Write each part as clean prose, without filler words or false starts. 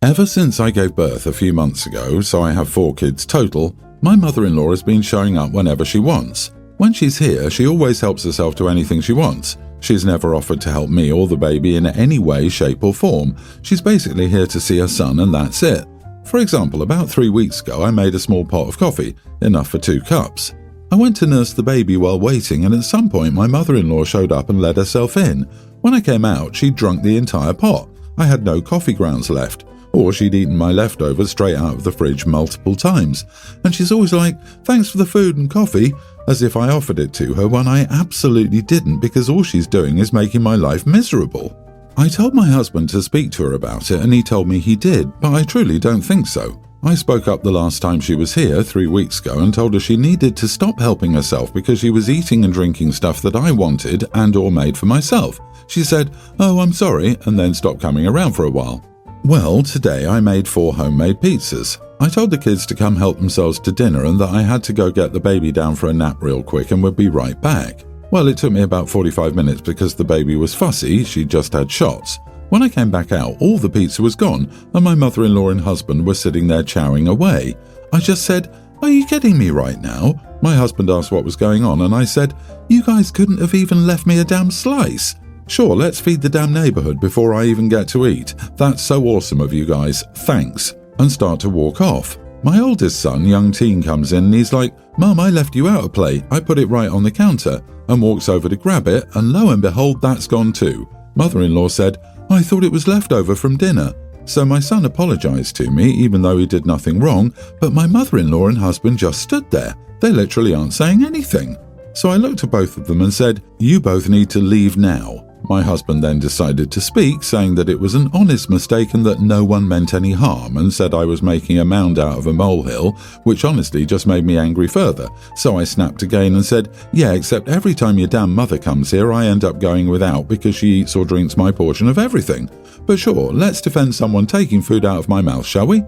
Ever since I gave birth a few months ago, so I have 4 kids total, my mother-in-law has been showing up whenever she wants. When she's here, she always helps herself to anything she wants. She's never offered to help me or the baby in any way, shape or form. She's basically here to see her son and that's it. For example, about 3 weeks ago I made a small pot of coffee, enough for 2 cups. I went to nurse the baby while waiting and at some point my mother-in-law showed up and let herself in. When I came out, she'd drunk the entire pot. I had no coffee grounds left. Or she'd eaten my leftovers straight out of the fridge multiple times. And she's always like, "Thanks for the food and coffee," as if I offered it to her when I absolutely didn't, because all she's doing is making my life miserable. I told my husband to speak to her about it and he told me he did, but I truly don't think so. I spoke up the last time she was here 3 weeks ago and told her she needed to stop helping herself because she was eating and drinking stuff that I wanted and or made for myself. She said, "Oh, I'm sorry," and then stopped coming around for a while. Well, today I made 4 homemade pizzas. I told the kids to come help themselves to dinner and that I had to go get the baby down for a nap real quick and would be right back. Well, it took me about 45 minutes because the baby was fussy, she just had shots. When I came back out, all the pizza was gone and my mother-in-law and husband were sitting there chowing away. I just said, "Are you kidding me right now?" My husband asked what was going on and I said, "You guys couldn't have even left me a damn slice." "Sure, let's feed the damn neighborhood before I even get to eat. That's so awesome of you guys, thanks," and start to walk off. My oldest son, young teen, comes in and he's like, "Mum, I left you out a plate. I put it right on the counter," and walks over to grab it and lo and behold, that's gone too. Mother-in-law said, "I thought it was leftover from dinner." So my son apologized to me even though he did nothing wrong, but my mother-in-law and husband just stood there. They literally aren't saying anything. So I looked at both of them and said, "You both need to leave now." My husband then decided to speak, saying that it was an honest mistake and that no one meant any harm, and said I was making a mound out of a molehill, which honestly just made me angry further. So I snapped again and said, "Yeah, except every time your damn mother comes here, I end up going without because she eats or drinks my portion of everything. But sure, let's defend someone taking food out of my mouth, shall we?"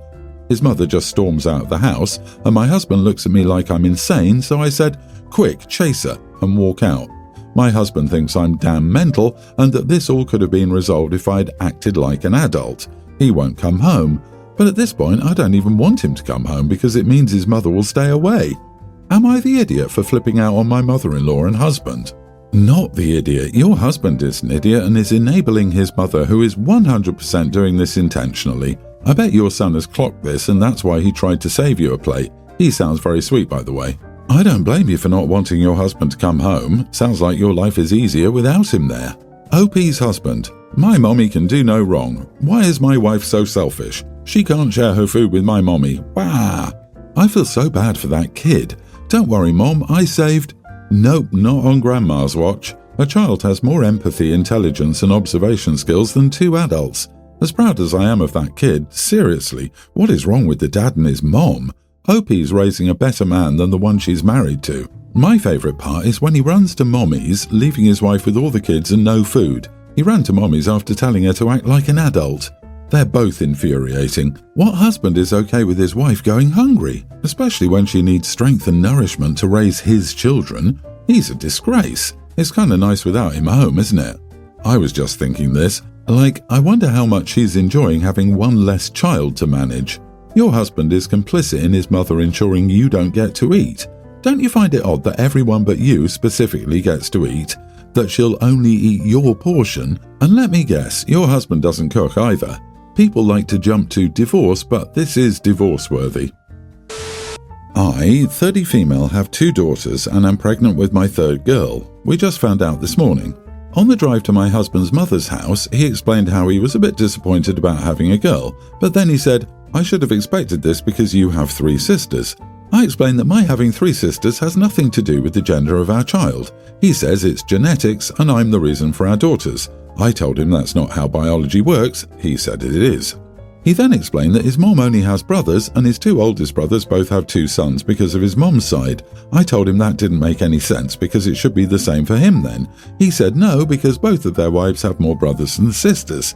His mother just storms out of the house, and my husband looks at me like I'm insane, so I said, "Quick, chase her," and walk out. My husband thinks I'm damn mental and that this all could have been resolved if I'd acted like an adult. He won't come home. But at this point, I don't even want him to come home because it means his mother will stay away. Am I the idiot for flipping out on my mother-in-law and husband? Not the idiot. Your husband is an idiot and is enabling his mother, who is 100% doing this intentionally. I bet your son has clocked this and that's why he tried to save you a plate. He sounds very sweet, by the way. I don't blame you for not wanting your husband to come home. Sounds like your life is easier without him there. OP's husband. My mommy can do no wrong. Why is my wife so selfish? She can't share her food with my mommy. Bah! I feel so bad for that kid. Don't worry, Mom, I saved... Nope, not on Grandma's watch. A child has more empathy, intelligence and observation skills than 2 adults. As proud as I am of that kid, seriously, what is wrong with the dad and his mom? Opie's raising a better man than the one she's married to. My favourite part is when he runs to Mommy's, leaving his wife with all the kids and no food. He ran to Mommy's after telling her to act like an adult. They're both infuriating. What husband is okay with his wife going hungry? Especially when she needs strength and nourishment to raise his children. He's a disgrace. It's kinda nice without him home, isn't it? I was just thinking this. I wonder how much he's enjoying having one less child to manage. Your husband is complicit in his mother ensuring you don't get to eat. Don't you find it odd that everyone but you specifically gets to eat? That she'll only eat your portion? And let me guess, your husband doesn't cook either. People like to jump to divorce, but this is divorce-worthy. I, 30 female, have 2 daughters and am pregnant with my 3rd girl. We just found out this morning. On the drive to my husband's mother's house, he explained how he was a bit disappointed about having a girl, but then he said, "I should have expected this because you have 3 sisters." I explained that my having 3 sisters has nothing to do with the gender of our child. He says it's genetics and I'm the reason for our daughters. I told him that's not how biology works. He said it is. He then explained that his mom only has brothers and his 2 oldest brothers both have 2 sons because of his mom's side. I told him that didn't make any sense because it should be the same for him then. He said no, because both of their wives have more brothers than sisters.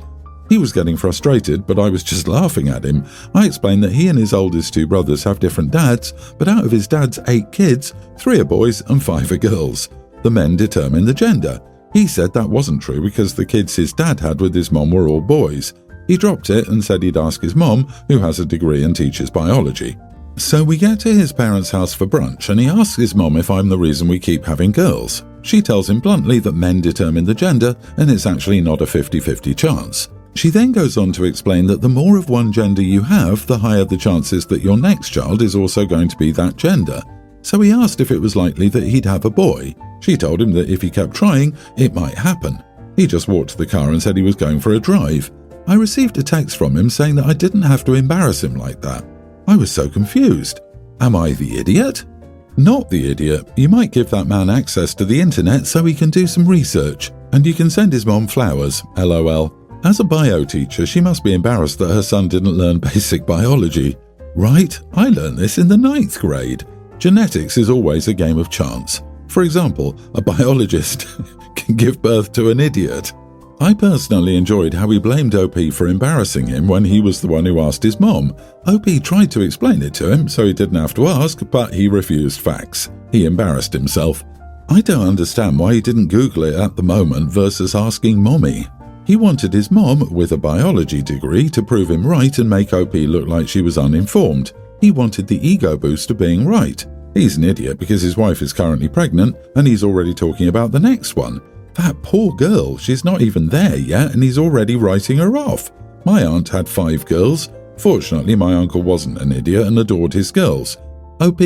He was getting frustrated, but I was just laughing at him. I explained that he and his oldest 2 brothers have different dads, but out of his dad's 8 kids, 3 are boys and 5 are girls. The men determine the gender. He said that wasn't true because the kids his dad had with his mom were all boys. He dropped it and said he'd ask his mom, who has a degree and teaches biology. So we get to his parents' house for brunch and he asks his mom if I'm the reason we keep having girls. She tells him bluntly that men determine the gender and it's actually not a 50-50 chance. She then goes on to explain that the more of one gender you have, the higher the chances that your next child is also going to be that gender. So he asked if it was likely that he'd have a boy. She told him that if he kept trying, it might happen. He just walked to the car and said he was going for a drive. I received a text from him saying that I didn't have to embarrass him like that. I was so confused. Am I the idiot? Not the idiot. You might give that man access to the internet so he can do some research. And you can send his mom flowers, LOL. As a bio teacher, she must be embarrassed that her son didn't learn basic biology. Right? I learned this in the 9th grade. Genetics is always a game of chance. For example, a biologist can give birth to an idiot. I personally enjoyed how he blamed OP for embarrassing him when he was the one who asked his mom. OP tried to explain it to him so he didn't have to ask, but he refused facts. He embarrassed himself. I don't understand why he didn't Google it at the moment versus asking mommy. He wanted his mom, with a biology degree, to prove him right and make OP look like she was uninformed. He wanted the ego boost of being right. He's an idiot because his wife is currently pregnant and he's already talking about the next one. That poor girl, she's not even there yet and he's already writing her off. My aunt had 5 girls. Fortunately, my uncle wasn't an idiot and adored his girls. OP,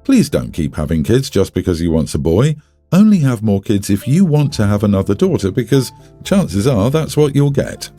please don't keep having kids just because he wants a boy. Only have more kids if you want to have another daughter because chances are that's what you'll get.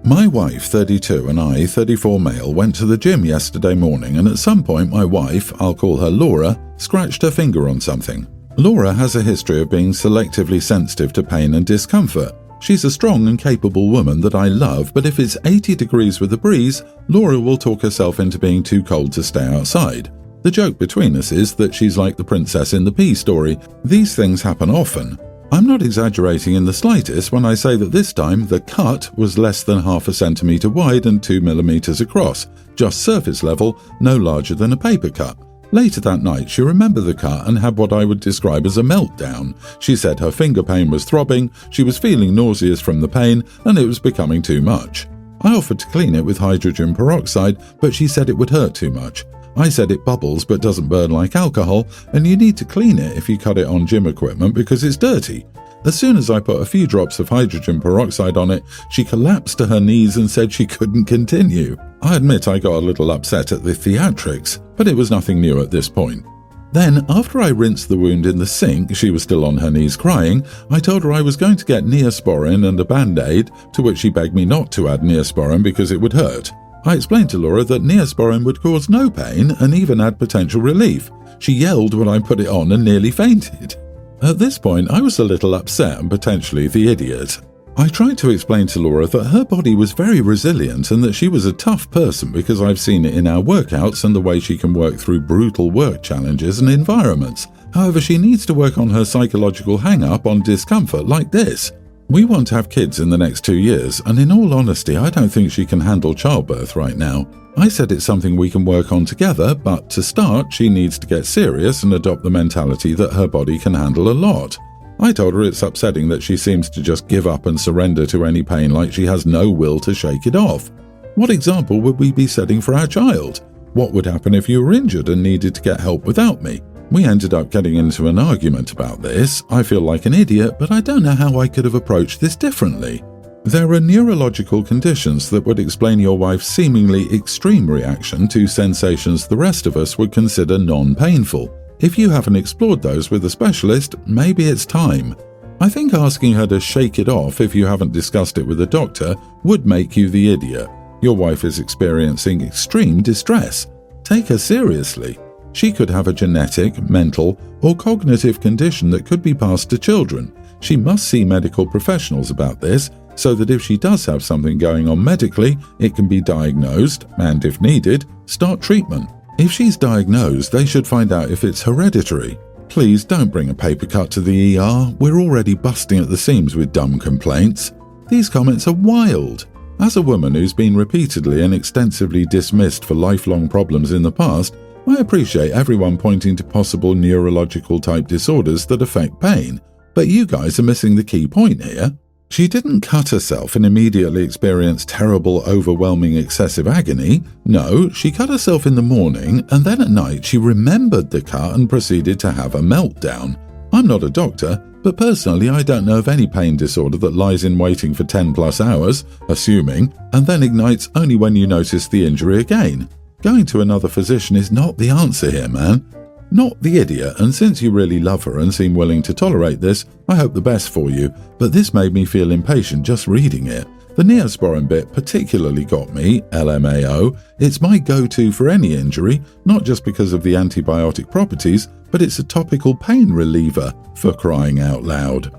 My wife, 32, and I, 34 male, went to the gym yesterday morning and at some point my wife, I'll call her Laura, scratched her finger on something. Laura has a history of being selectively sensitive to pain and discomfort. She's a strong and capable woman that I love, but if it's 80 degrees with a breeze, Laura will talk herself into being too cold to stay outside. The joke between us is that she's like the princess in the pea story. These things happen often. I'm not exaggerating in the slightest when I say that this time the cut was less than half a centimetre wide and 2 millimetres across, just surface level, no larger than a paper cut. Later that night, she remembered the cut and had what I would describe as a meltdown. She said her finger pain was throbbing, she was feeling nauseous from the pain, and it was becoming too much. I offered to clean it with hydrogen peroxide, but she said it would hurt too much. I said it bubbles but doesn't burn like alcohol, and you need to clean it if you cut it on gym equipment because it's dirty. As soon as I put a few drops of hydrogen peroxide on it, she collapsed to her knees and said she couldn't continue. I admit I got a little upset at the theatrics, but it was nothing new at this point. Then, after I rinsed the wound in the sink, she was still on her knees crying, I told her I was going to get Neosporin and a Band-Aid, to which she begged me not to add Neosporin because it would hurt. I explained to Laura that Neosporin would cause no pain and even add potential relief. She yelled when I put it on and nearly fainted. At this point, I was a little upset and potentially the idiot. I tried to explain to Laura that her body was very resilient and that she was a tough person because I've seen it in our workouts and the way she can work through brutal work challenges and environments. However, she needs to work on her psychological hang-up on discomfort like this. We want to have kids in the next 2 years, and in all honesty, I don't think she can handle childbirth right now. I said it's something we can work on together, but to start, she needs to get serious and adopt the mentality that her body can handle a lot. I told her it's upsetting that she seems to just give up and surrender to any pain like she has no will to shake it off. What example would we be setting for our child? What would happen if you were injured and needed to get help without me? We ended up getting into an argument about this. I feel like an idiot, but I don't know how I could have approached this differently. There are neurological conditions that would explain your wife's seemingly extreme reaction to sensations the rest of us would consider non-painful. If you haven't explored those with a specialist, maybe it's time. I think asking her to shake it off if you haven't discussed it with a doctor would make you the idiot. Your wife is experiencing extreme distress. Take her seriously. She could have a genetic, mental, or cognitive condition that could be passed to children. She must see medical professionals about this so that if she does have something going on medically, it can be diagnosed and, if needed, start treatment. If she's diagnosed, they should find out if it's hereditary. Please don't bring a paper cut to the ER. We're already busting at the seams with dumb complaints. These comments are wild. As a woman who's been repeatedly and extensively dismissed for lifelong problems in the past, I appreciate everyone pointing to possible neurological type disorders that affect pain, but you guys are missing the key point here. She didn't cut herself and immediately experience terrible, overwhelming, excessive agony. No, she cut herself in the morning and then at night she remembered the cut and proceeded to have a meltdown. I'm not a doctor, but personally I don't know of any pain disorder that lies in waiting for 10 plus hours, assuming, and then ignites only when you notice the injury again. Going to another physician is not the answer here, man. Not the idiot, and since you really love her and seem willing to tolerate this, I hope the best for you, but this made me feel impatient just reading it. The Neosporin bit particularly got me, LMAO. It's my go-to for any injury, not just because of the antibiotic properties, but it's a topical pain reliever, for crying out loud.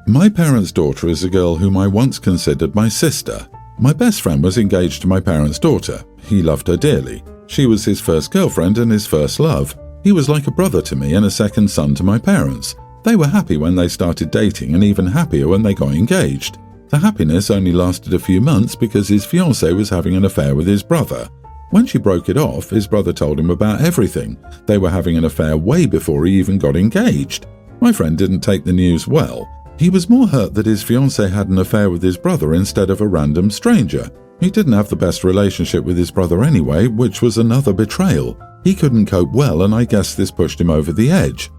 My parents' daughter is a girl whom I once considered my sister. My best friend was engaged to my parents' daughter. He loved her dearly. She was his first girlfriend and his first love. He was like a brother to me and a second son to my parents. They were happy when they started dating and even happier when they got engaged. The happiness only lasted a few months because his fiancée was having an affair with his brother. When she broke it off, his brother told him about everything. They were having an affair way before he even got engaged. My friend didn't take the news well. He was more hurt that his fiancée had an affair with his brother instead of a random stranger. He didn't have the best relationship with his brother anyway, which was another betrayal. He couldn't cope well, and I guess this pushed him over the edge.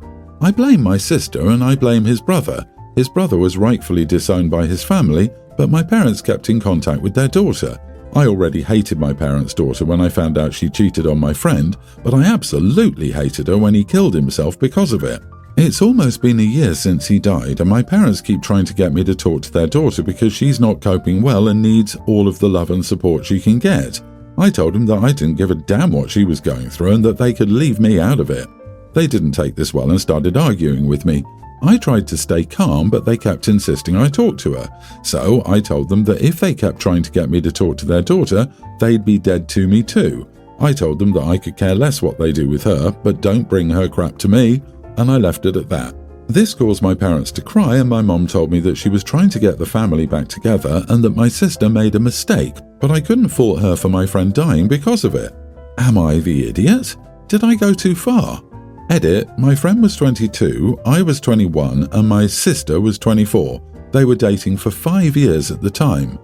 I blame my sister and I blame his brother. His brother was rightfully disowned by his family, but my parents kept in contact with their daughter. I already hated my parents' daughter when I found out she cheated on my friend, but I absolutely hated her when he killed himself because of it. It's almost been a year since he died, and my parents keep trying to get me to talk to their daughter because she's not coping well and needs all of the love and support she can get. I told them that I didn't give a damn what she was going through and that they could leave me out of it. They didn't take this well and started arguing with me. I tried to stay calm, but they kept insisting I talk to her. So I told them that if they kept trying to get me to talk to their daughter, they'd be dead to me too. I told them that I could care less what they do with her, but don't bring her crap to me. And I left it at that. This caused my parents to cry, and my mom told me that she was trying to get the family back together and that my sister made a mistake, but I couldn't fault her for my friend dying because of it. Am I the idiot? Did I go too far? Edit, my friend was 22, I was 21, and my sister was 24. They were dating for 5 years at the time.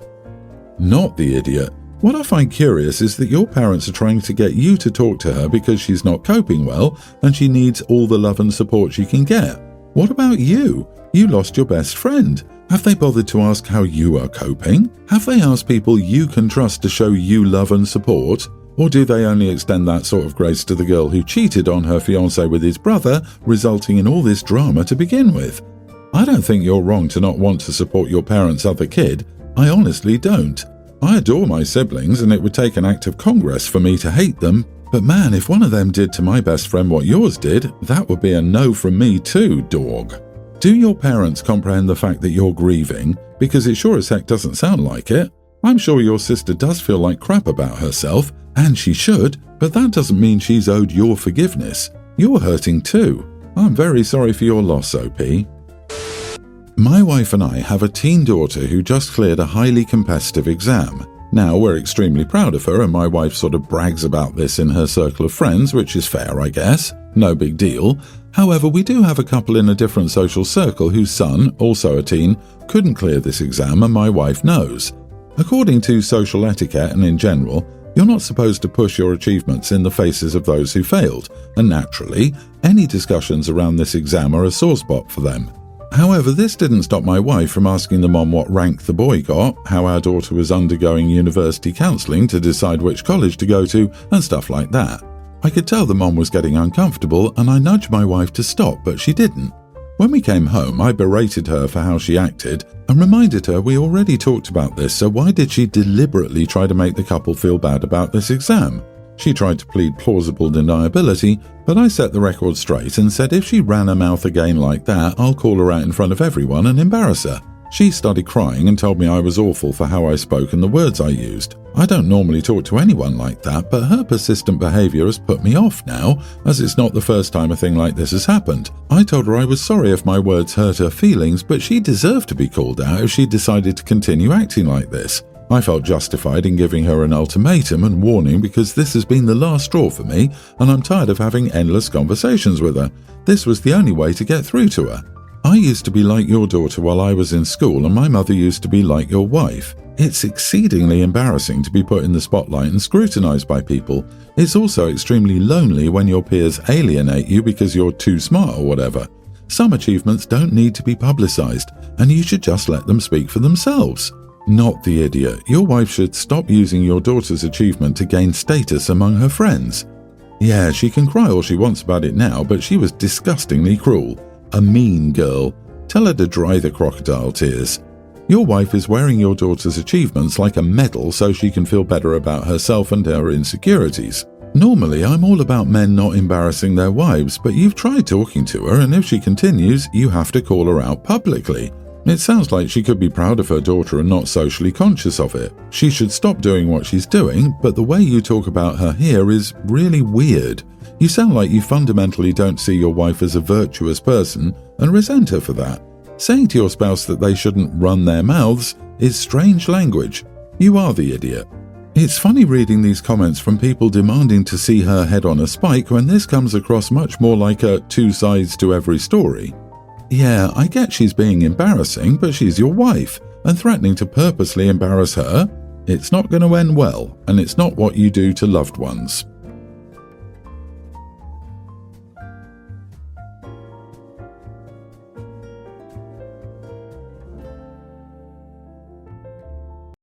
Not the idiot. What I find curious is that your parents are trying to get you to talk to her because she's not coping well and she needs all the love and support she can get. What about you? You lost your best friend. Have they bothered to ask how you are coping? Have they asked people you can trust to show you love and support? Or do they only extend that sort of grace to the girl who cheated on her fiancé with his brother, resulting in all this drama to begin with? I don't think you're wrong to not want to support your parents' other kid. I honestly don't. I adore my siblings and it would take an act of Congress for me to hate them, but man, if one of them did to my best friend what yours did, that would be a no from me too, dog. Do your parents comprehend the fact that you're grieving? Because it sure as heck doesn't sound like it. I'm sure your sister does feel like crap about herself, and she should, but that doesn't mean she's owed your forgiveness. You're hurting too. I'm very sorry for your loss, OP. My wife and I have a teen daughter who just cleared a highly competitive exam. Now, we're extremely proud of her, and my wife sort of brags about this in her circle of friends, which is fair, I guess. No big deal. However, we do have a couple in a different social circle whose son, also a teen, couldn't clear this exam, and my wife knows. According to social etiquette and in general, you're not supposed to push your achievements in the faces of those who failed, and naturally, any discussions around this exam are a sore spot for them. However, this didn't stop my wife from asking the mom what rank the boy got, how our daughter was undergoing university counselling to decide which college to go to, and stuff like that. I could tell the mom was getting uncomfortable, and I nudged my wife to stop, but she didn't. When we came home, I berated her for how she acted and reminded her we already talked about this, so why did she deliberately try to make the couple feel bad about this exam? She tried to plead plausible deniability, but I set the record straight and said if she ran her mouth again like that, I'll call her out in front of everyone and embarrass her. She started crying and told me I was awful for how I spoke and the words I used. I don't normally talk to anyone like that, but her persistent behaviour has put me off now, as it's not the first time a thing like this has happened. I told her I was sorry if my words hurt her feelings, but she deserved to be called out if she decided to continue acting like this. I felt justified in giving her an ultimatum and warning because this has been the last straw for me and I'm tired of having endless conversations with her. This was the only way to get through to her. I used to be like your daughter while I was in school, and my mother used to be like your wife. It's exceedingly embarrassing to be put in the spotlight and scrutinized by people. It's also extremely lonely when your peers alienate you because you're too smart or whatever. Some achievements don't need to be publicized, and you should just let them speak for themselves. Not the idiot. Your wife should stop using your daughter's achievement to gain status among her friends. Yeah, she can cry all she wants about it now, but she was disgustingly cruel. A mean girl. Tell her to dry the crocodile tears. Your wife is wearing your daughter's achievements like a medal so she can feel better about herself and her insecurities. Normally, I'm all about men not embarrassing their wives, but you've tried talking to her, and if she continues, you have to call her out publicly. It sounds like she could be proud of her daughter and not socially conscious of it. She should stop doing what she's doing, but the way you talk about her here is really weird. You sound like you fundamentally don't see your wife as a virtuous person and resent her for that. Saying to your spouse that they shouldn't run their mouths is strange language. You are the idiot. It's funny reading these comments from people demanding to see her head on a spike when this comes across much more like a two sides to every story. Yeah, I get she's being embarrassing, but she's your wife, and threatening to purposely embarrass her, it's not going to end well, and it's not what you do to loved ones.